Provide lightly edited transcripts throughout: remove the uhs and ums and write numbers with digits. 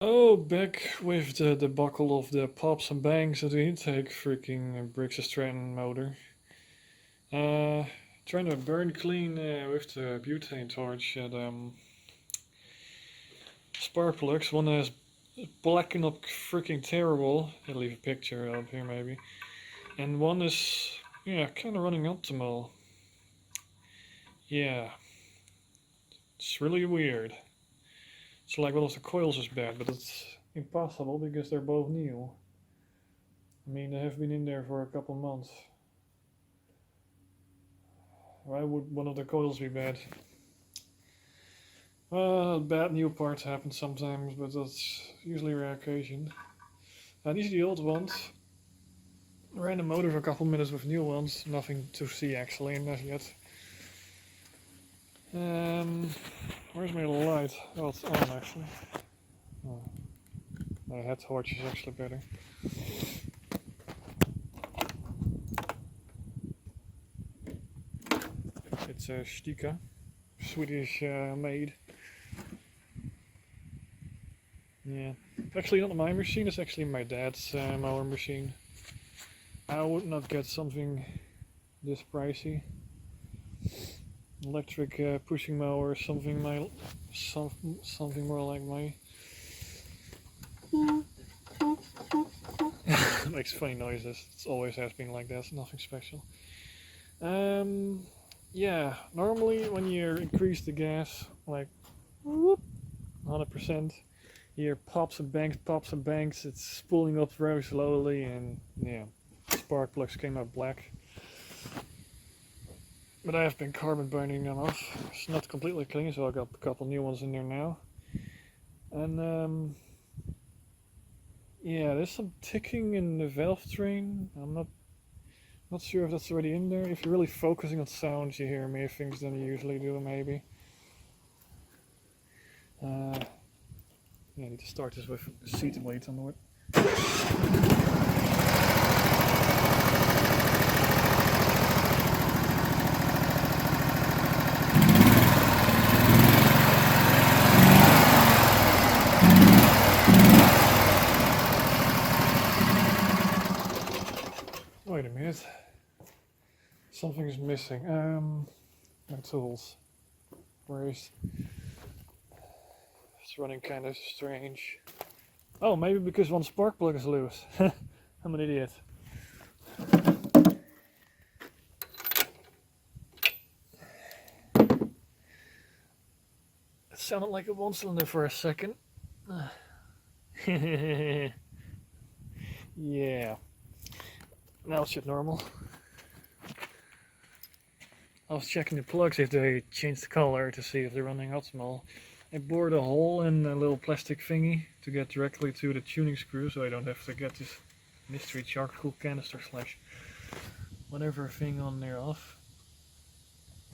Oh, back with the debacle of the pops and bangs at the intake freaking Briggs Stratton motor. Uh, Trying to burn clean with the butane torch at spark plugs. One is blacking up freaking terrible. I'll leave a picture up here maybe. And one is, yeah, kind of running optimal. Yeah, it's really weird. It's like one of the coils is bad, but it's impossible because they're both new. I mean, they have been in there for a couple months. Why would one of the coils be bad? Well, bad new parts happen sometimes, but that's usually a rare occasion. These are the old ones. Ran the motor for a couple minutes with new ones. Nothing to see actually in that yet. Where's my light? Oh, it's on actually. Oh, my head torch is actually better. It's a Stika, Swedish made. Yeah, it's actually not my machine, it's actually my dad's mower machine. I would not get something this pricey. Electric pushing mower, something more like my. Makes funny noises. It always has been like that. Nothing special. Yeah. Normally, when you increase the gas like 100%, here pops and banks. It's spooling up very slowly, and yeah, spark plugs came out black. But I have been carbon burning them off. It's not completely clean, so I got a couple new ones in there now. And yeah, there's some ticking in the valve train. I'm not sure if that's already in there. If you're really focusing on sounds, you hear more things than you usually do, maybe. Yeah, I need to start this with seat weight on it. Wait a minute. Something is missing. My tools. Where is? It's running kind of strange. Oh, maybe because one spark plug is loose. I'm an idiot. It sounded like a one cylinder for a second. Yeah. Now it's just normal. I was checking the plugs if they changed the color to see if they're running optimal. I bored a hole in a little plastic thingy to get directly to the tuning screw, so I don't have to get this mystery charcoal canister slash whatever thing on there off.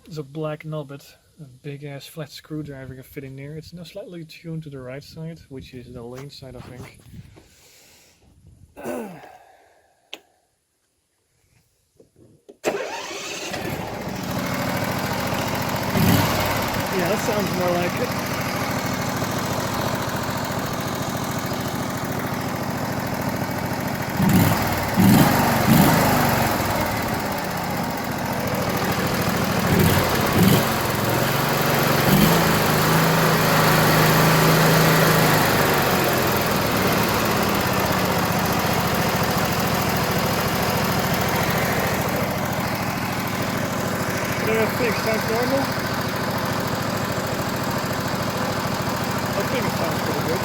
There's a black knobbit, a big ass flat screwdriver can fit in there. It's now slightly tuned to the right side, which is the lean side I think. Yeah, that sounds more like it. Sounds normal? I think it sounds pretty good.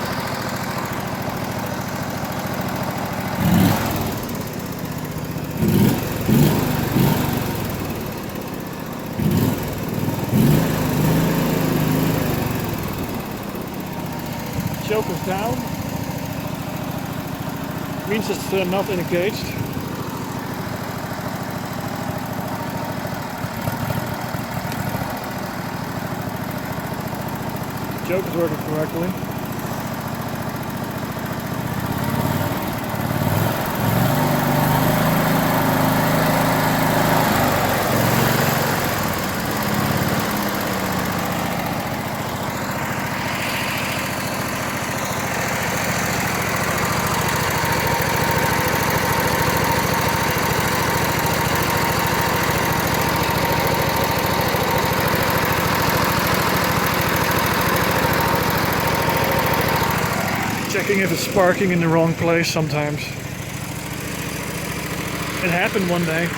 Choke is down. Means it's not engaged. Choke is working correctly. Checking if it's sparking in the wrong place sometimes. It happened one day.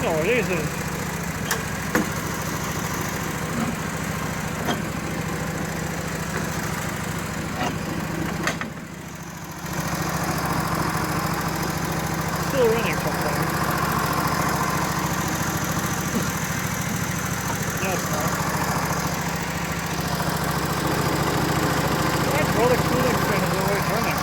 No, it isn't. Still running sometimes. No, it's not. My product cooling fan is always running.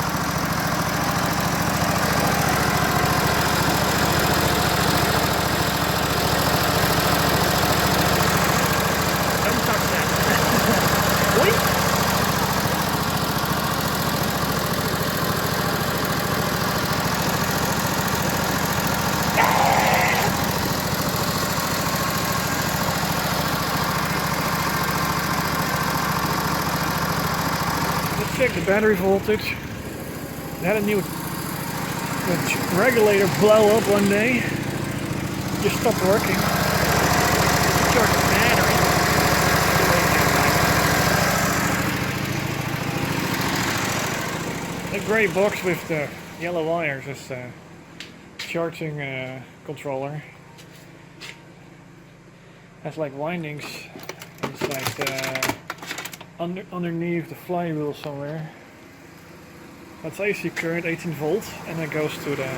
Check the battery voltage. It had a new regulator blow up one day. Just stopped working. Charge the battery. The grey box with the yellow wires is a charging controller. Has like windings inside the underneath the flywheel somewhere. That's AC current, 18 volts, and it goes to the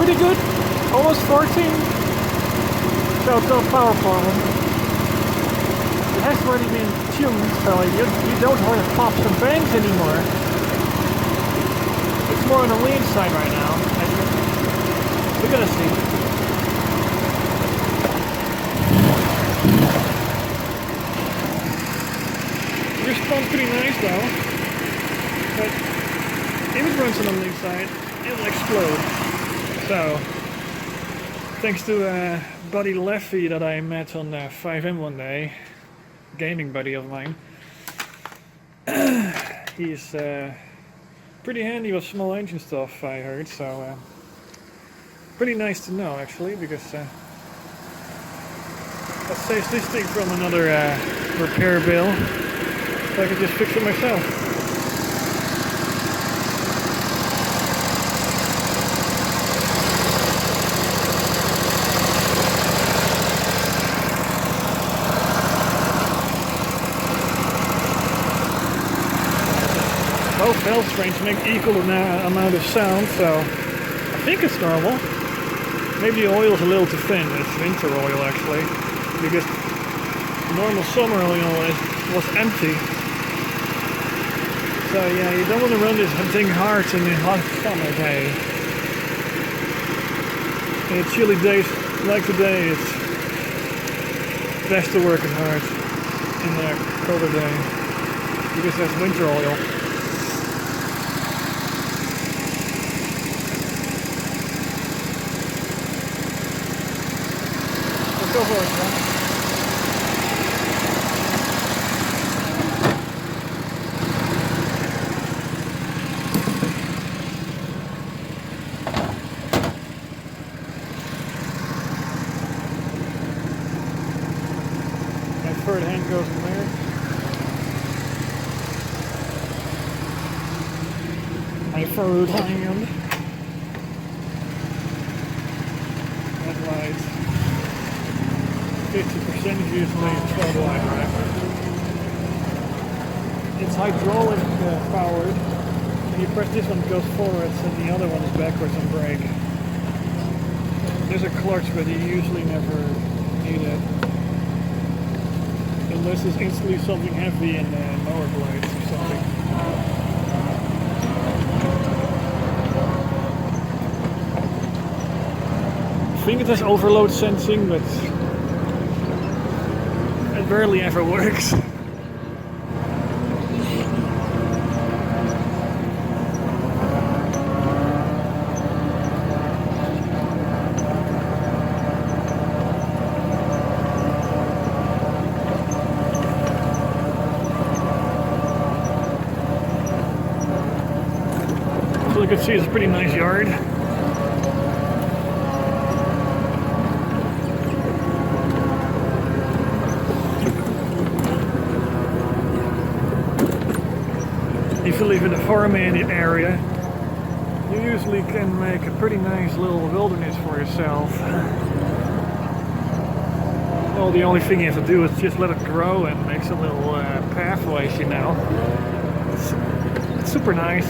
pretty good, almost 14, so it's no power problem. It has already been tuned, so you don't hear the pops and bangs anymore. It's more on the lean side right now. We're gonna see. It responds pretty nice though, but if it runs on the lean side, it'll explode. So, thanks to a buddy Leffy that I met on 5M one day, gaming buddy of mine. He's pretty handy with small engine stuff, I heard, so pretty nice to know actually, because that saves this thing from another repair bill, so I can just fix it myself. Both valve strings make equal amount of sound, so I think it's normal. Maybe the oil is a little too thin. It's winter oil actually, because normal summer oil was empty. So yeah, you don't want to run this thing hard in a hot summer day. In chilly days like today, it's best to work it hard in a colder day, because that's winter oil. Go for it, man. My third hand goes in there. My third hand. Headlights. 50% is usually throttle line driver. It's hydraulic powered. When you press this one, it goes forwards, and the other one is backwards on brake. There's a clutch, but you usually never need it. Unless it's instantly something heavy in mower blades or something. I think it has overload sensing, but it barely ever works. So you can see it's a pretty nice yard. If you live in the farming area, you usually can make a pretty nice little wilderness for yourself. Well, the only thing you have to do is just let it grow and make some little pathways, you know. It's super nice.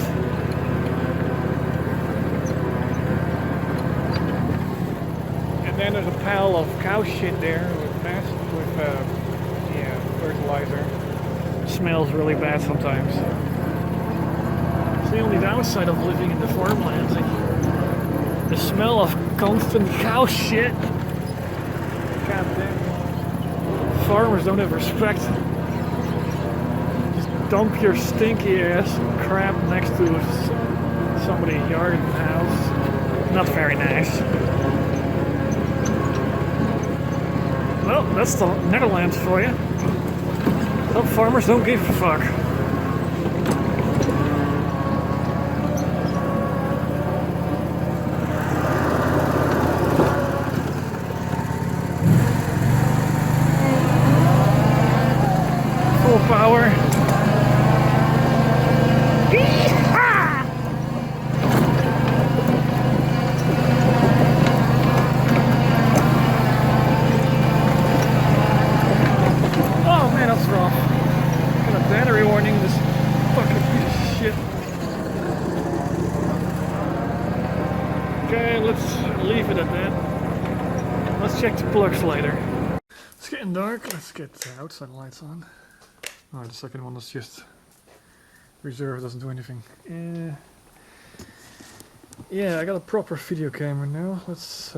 And then there's a pile of cow shit there with fertilizer. It smells really bad sometimes. The only downside of living in the farmlands, the smell of constant cow shit. God damn. Farmers don't have respect. Just dump your stinky ass crap next to somebody's yard and house. Not very nice. Well, that's the Netherlands for you. Some farmers don't give a fuck. Power. Yee-haw! Oh man, that's rough. Got a battery warning, this fucking piece of shit. Okay, let's leave it at that. Let's check the plugs later. It's getting dark, let's get the outside lights on. Oh, the second one is just reserved, doesn't do anything. Yeah, I got a proper video camera now. Let's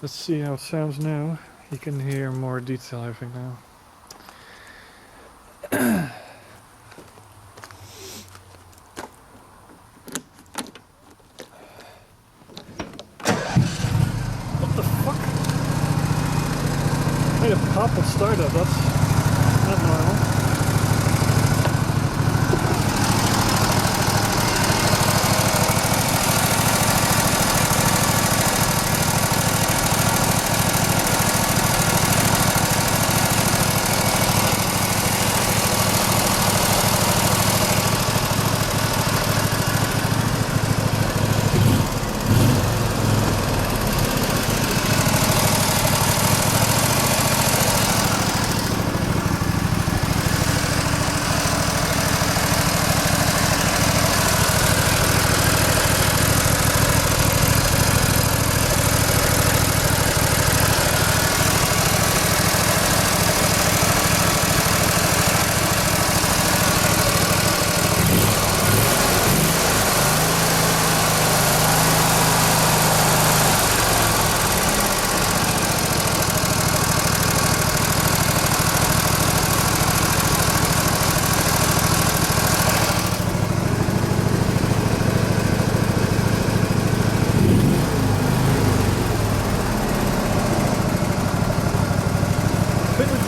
see how it sounds now. You can hear more detail, I think, now. What the fuck? Made a pop and startup, that's not normal.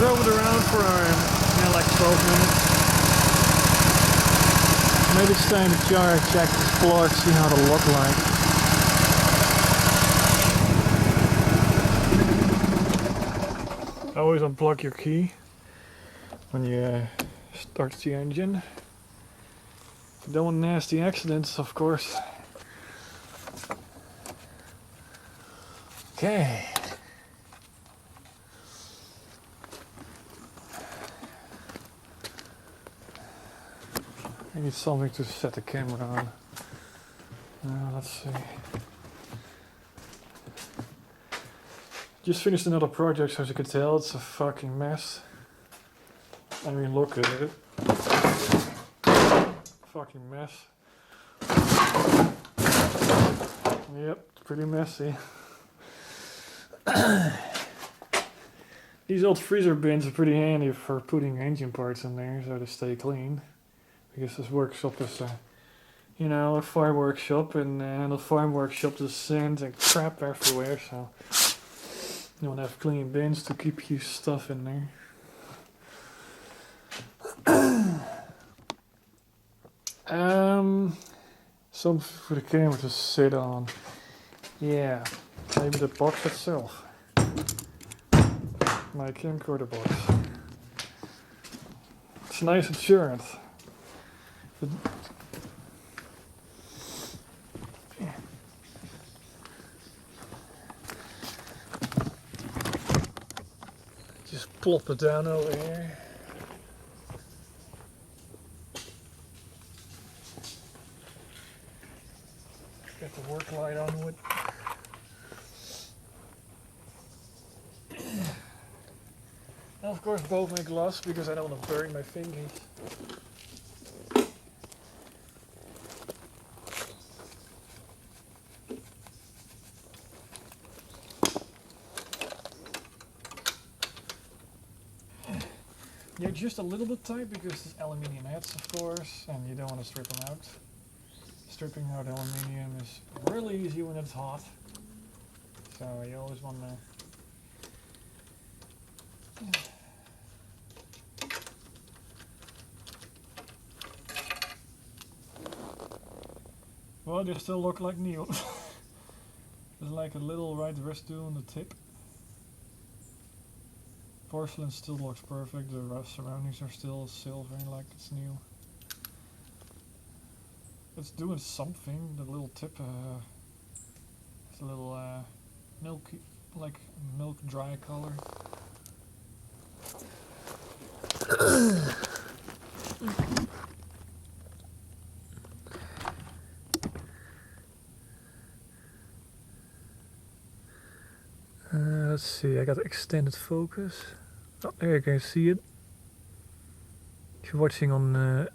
drove it around for like 12 minutes. Maybe it's time to check this plug, see how it'll look like. Always unplug your key when you start the engine. You don't want nasty accidents, of course. Okay. I need something to set the camera on. Let's see. Just finished another project, so as you can tell, it's a fucking mess. I mean, look at it. Fucking mess. Yep, it's pretty messy. These old freezer bins are pretty handy for putting engine parts in there, so they stay clean. Because this workshop is a farm workshop, and the farm workshop there's sand and crap everywhere, so you want to have clean bins to keep your stuff in there. Something for the camera to sit on. Yeah, maybe the box itself. My camcorder box. It's nice insurance. Just plop it down over here. Get the work light on with. And of course both my gloves because I don't want to burn my fingers. They're just a little bit tight because it's aluminium heads, of course, and you don't want to strip them out. Stripping out aluminium is really easy when it's hot, so you always want to. Well, they still look like new. There's like a little white residue on the tip. Porcelain still looks perfect, the rough surroundings are still silver like it's new. It's doing something, the little tip has a little milky, like milk dry color. Let's see, I got extended focus. Oh, there you can see it. If you're watching on a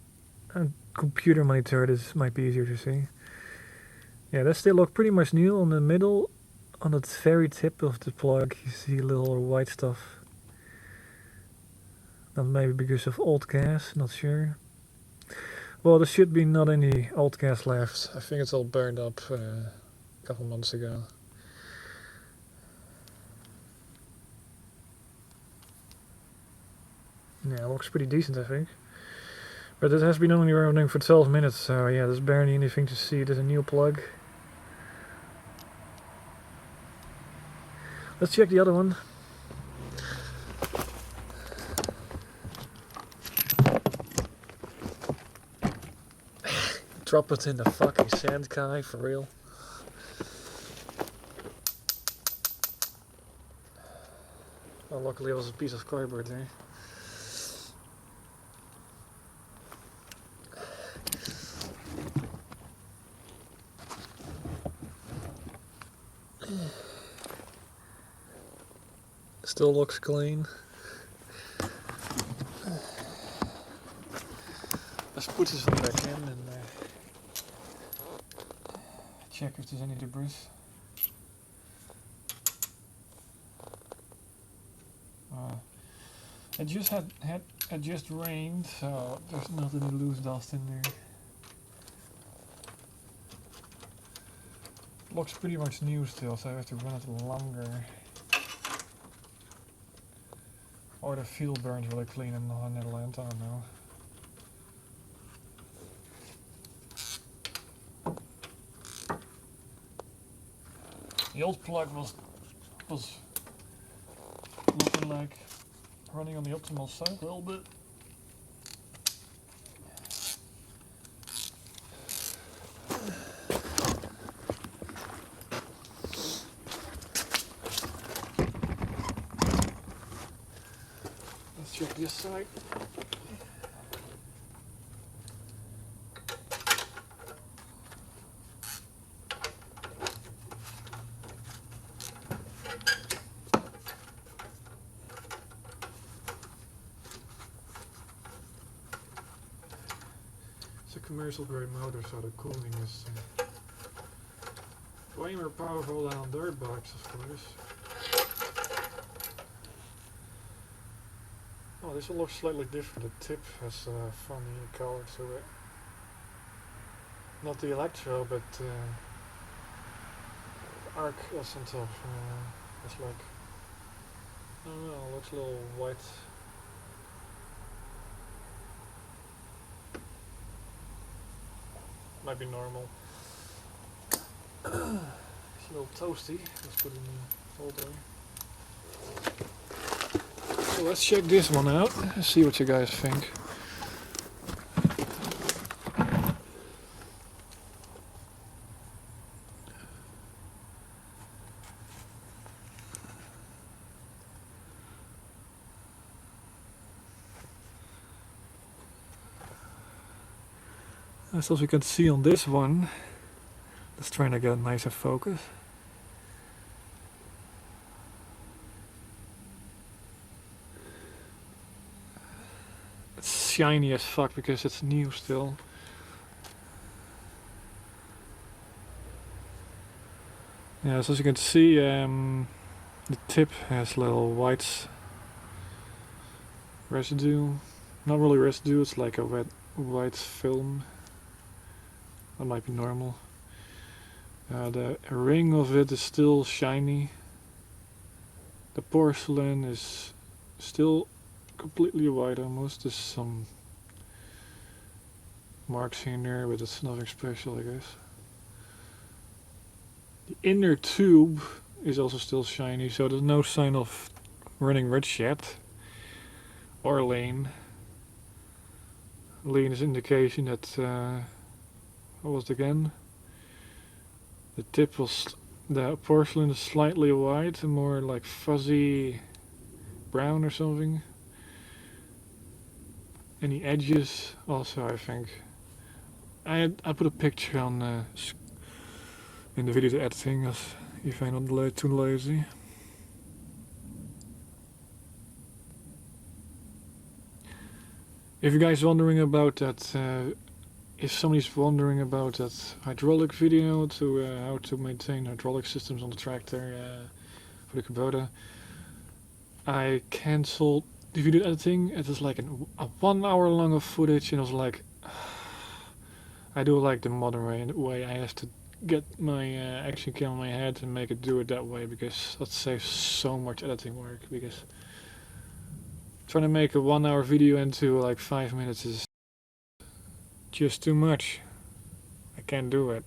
computer monitor, this might be easier to see. Yeah, they still look pretty much new. On the middle, on the very tip of the plug, you see a little white stuff. That maybe because of old gas, not sure. Well, there should be not any old gas left. I think it's all burned up a couple months ago. Yeah, it looks pretty decent, I think. But it has been only running for 12 minutes, so yeah, there's barely anything to see. There's a new plug. Let's check the other one. Drop it in the fucking sand, Kai, for real. Well, luckily it was a piece of cardboard there. Still looks clean. Let's put this one back in and check if there's any debris. It just rained, so there's not any loose dust in there. Looks pretty much new still, so I have to run it longer. Or the fuel burns really clean in the Netherlands, I don't know. The old plug was looking like running on the optimal side a little bit. Let's check this side. It's a commercial grade motor, so the cooling is way more powerful than on dirt bikes, of course. Oh, this one looks slightly different. The tip has a funny color to it. Not the electro, but arc essence of it's like, I don't know, it looks a little white. Might be normal. It's a little toasty. Let's put it in the folder. So let's check this one out and see what you guys think. As you can see on this one, let's try to get a nicer focus. It's shiny as fuck because it's new still. Yeah, so as you can see, the tip has little white residue. Not really residue, it's like a white film. That might be normal. The ring of it is still shiny. The porcelain is still completely white almost. There's some marks in there, but it's nothing special, I guess. The inner tube is also still shiny, so there's no sign of running rich yet. Or lean. Lean is indication that what was it again? The tip was, the porcelain is slightly white and more like fuzzy brown or something. And the edges also, I think. I put a picture on in the video editing if I'm not too lazy. If you guys wondering about that, if somebody's wondering about that hydraulic video to how to maintain hydraulic systems on the tractor for the Kubota, I cancelled the video editing. It was like a 1 hour long of footage, and I was like, I do it like the modern way. I have to get my action cam on my head and make it do it that way, because that saves so much editing work. Because trying to make a 1 hour video into like 5 minutes is just too much. I can't do it.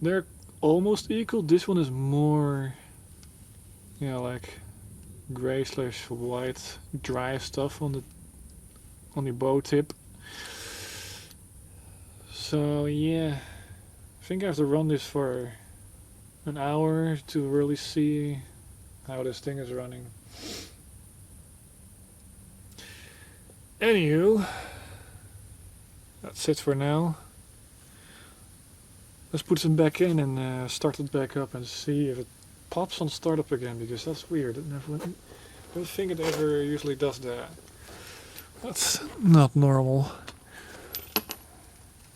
They're almost equal. This one is more, like gray/white dry stuff on the bow tip. So yeah, I think I have to run this for an hour to really see how this thing is running. Anywho, that's it for now. Let's put it back in and start it back up and see if it pops on startup again, because that's weird. I don't think it ever usually does that. That's not normal.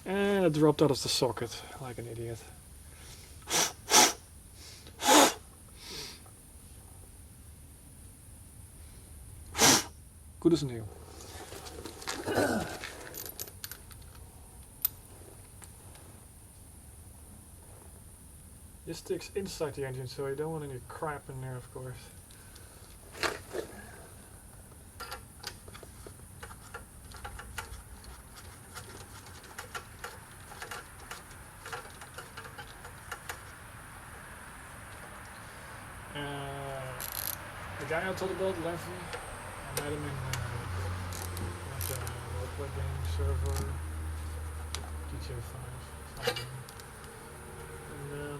And it dropped out of the socket like an idiot. Good as new. This sticks inside the engine, so you don't want any crap in there, of course. guy I told about, Levy, I met him in like a roleplay game server, GTA 5, something. And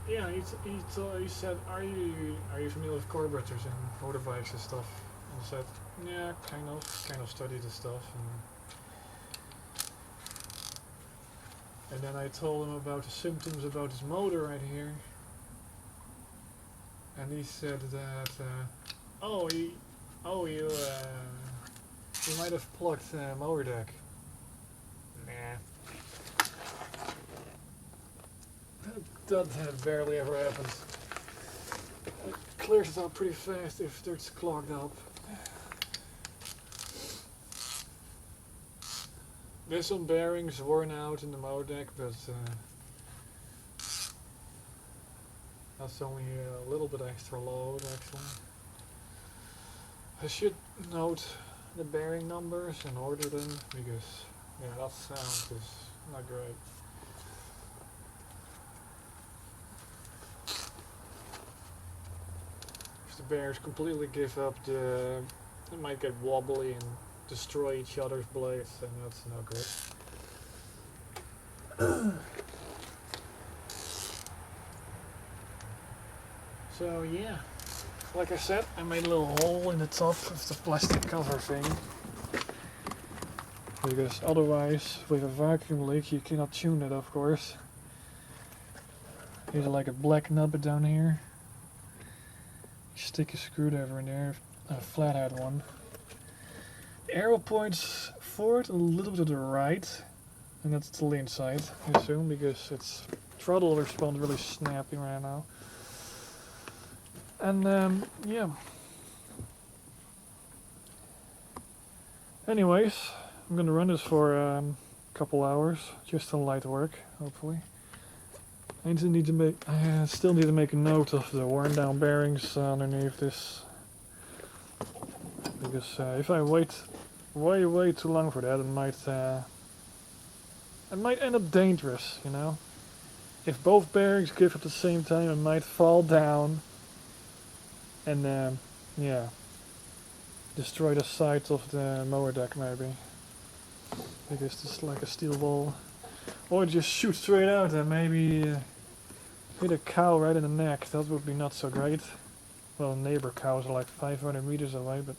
yeah, he said, are you familiar with carburettors and motorbikes and stuff? And I said, yeah, kind of studied the stuff. And then I told him about the symptoms about his motor right here. And he said that, you might have plugged motor deck. Nah. That barely ever happens. It clears it up pretty fast if it's clogged up. There's some bearings worn out in the motor deck, but that's only a little bit extra load actually. I should note the bearing numbers and order them because that sound is not great. If the bearings completely give up, it might get wobbly and destroy each other's blades, and that's not good. So yeah, like I said, I made a little hole in the top of the plastic cover thing, because otherwise with a vacuum leak you cannot tune it, of course. Here's like a black nub down here. You stick a screwdriver in there, a flathead one. The arrow points forward a little bit to the right, and that's the lean side, I assume, because its throttle responds really snappy right now. And yeah. Anyways, I'm gonna run this for a couple hours, just on light work, hopefully. I still need to make a note of the worn down bearings underneath this, because if I wait way too long for that, it might end up dangerous, you know. If both bearings give at the same time, it might fall down and destroy the sides of the mower deck maybe, because it's like a steel ball, or just shoot straight out and maybe hit a cow right in the neck. That would be not so great. Well, neighbor cows are like 500 meters away, but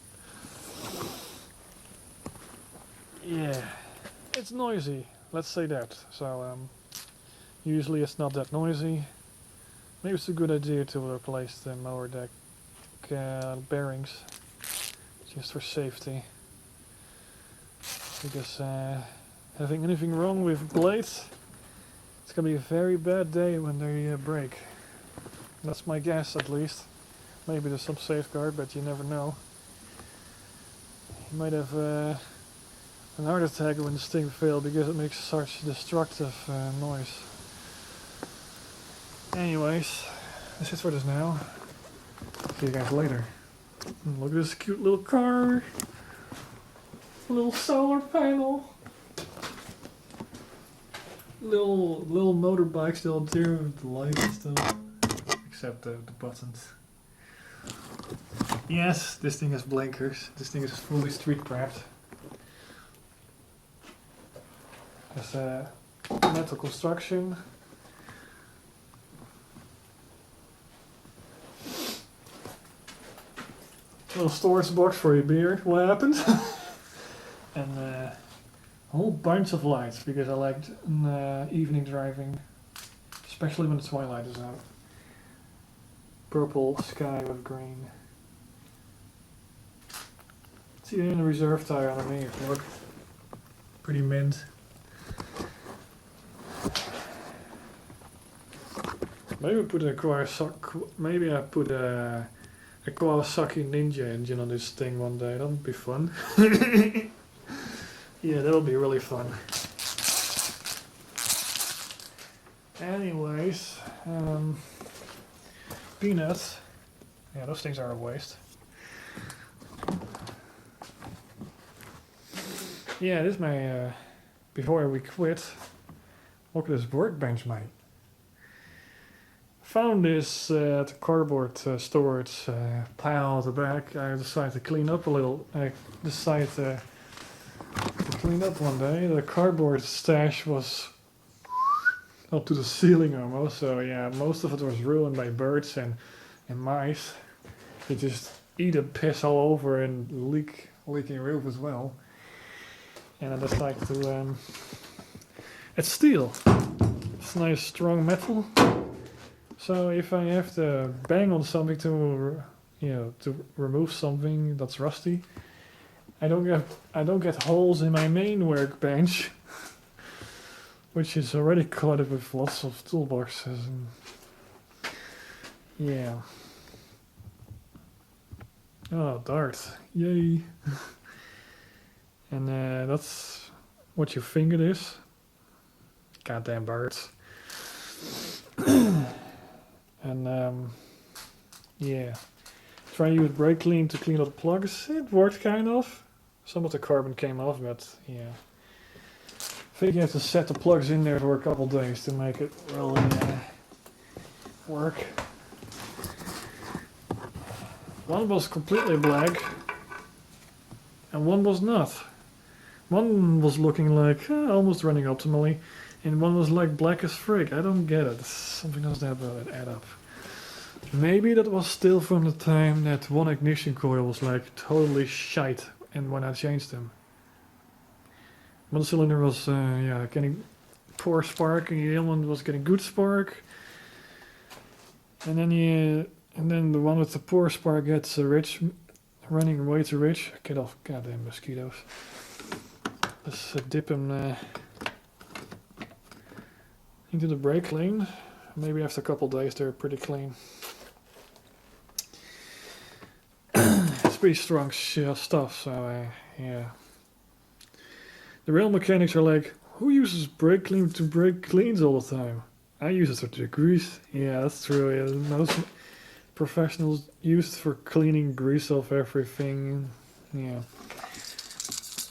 yeah, it's noisy, let's say that. So usually it's not that noisy. Maybe it's a good idea to replace the mower deck bearings, just for safety, because having anything wrong with blades, it's gonna be a very bad day when they break. That's my guess, at least. Maybe there's some safeguard, but you never know. You might have an heart attack when this thing fails, because it makes such destructive noise. Anyways, that's it for this now. See you guys later. Look at this cute little car. A little solar panel. Little motorbike still there with the lights and stuff. Except the buttons. Yes, this thing has blinkers. This thing is fully street prepped. There's a metal construction. Little storage box for your beer. What happened? And a whole bunch of lights, because I liked evening driving, especially when the twilight is out. Purple sky with green. See it in the reserve tire underneath. Look, pretty mint. Maybe I put a Kawasaki Ninja engine on this thing one day. That'll be fun. Yeah, that'll be really fun. Anyways, peanuts. Yeah, those things are a waste. Yeah, this is my, before we quit, look at this workbench, mate. found this at the cardboard storage pile at the back. I decided to clean up a little. I decided to clean up one day. The cardboard stash was up to the ceiling almost. So yeah, most of it was ruined by birds and mice. They just eat and piss all over and leaking roof as well. And I decided to. It's steel. It's nice strong metal. So if I have to bang on something to remove something that's rusty, I don't get holes in my main workbench, which is already cluttered with lots of toolboxes. And yeah. Oh, dart! Yay! And that's what your finger is. Goddamn birds. And yeah, try to use brake clean to clean up the plugs. It worked kind of. Some of the carbon came off, but yeah. I think you have to set the plugs in there for a couple days to make it really work. One was completely black, and one was not. One was looking like almost running optimally, and one was like black as frig. I don't get it. Something else that about it add up. Maybe that was still from the time that one ignition coil was like totally shite, and when I changed them. One cylinder was getting poor spark, and the other one was getting good spark. And then the one with the poor spark gets rich, running way too rich. Get off, goddamn mosquitoes. Let's dip them into the brake clean. Maybe after a couple days they're pretty clean. It's pretty strong stuff, so yeah. The real mechanics are like, who uses brake clean to brake cleans all the time? I use it to grease. Yeah, that's true. Yeah. Most professionals use it for cleaning grease off everything. Yeah.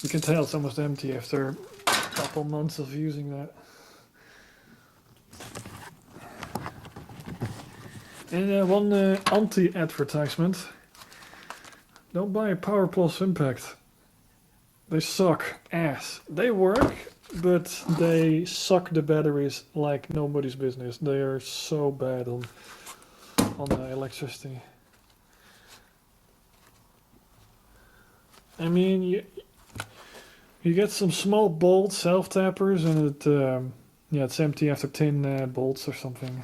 You can tell it's almost empty after a couple months of using that. And one anti-advertisement. Don't buy a Power Plus Impact. They suck ass. They work, but they suck the batteries like nobody's business. They are so bad on the electricity. I mean, you get some small bolt self-tappers, and it's empty after 10 bolts or something.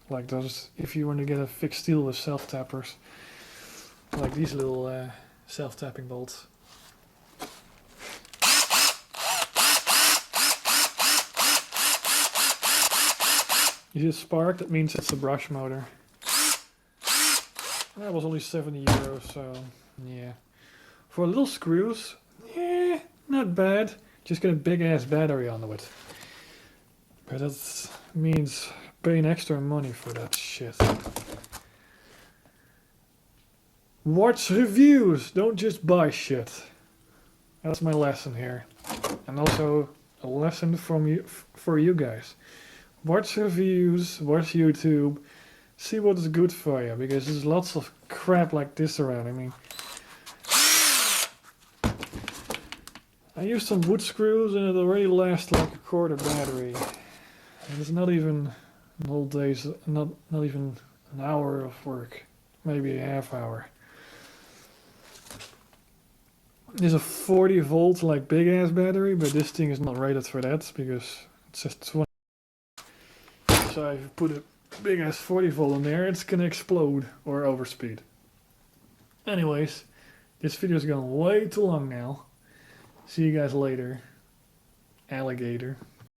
Like those, if you want to get a fixed steel with self-tappers. Like these little self-tapping bolts. You see a spark, that means it's a brush motor. That was only 70 euros, so yeah. For little screws, not bad. Just get a big ass battery on it. But that means paying extra money for that shit. Watch reviews, don't just buy shit. That's my lesson here. And also a lesson for you guys. Watch reviews, watch YouTube, see what is good for you, because there's lots of crap like this around. I mean, I used some wood screws and it already lasts like a quarter battery. And it's not even an whole day's, not even an hour of work, maybe a half hour. There's a 40 volt like big ass battery, but this thing is not rated for that because it says 20. So if you put a big ass 40 volt in there, it's gonna explode or overspeed. Anyways, this video's gone way too long now. See you guys later. Alligator.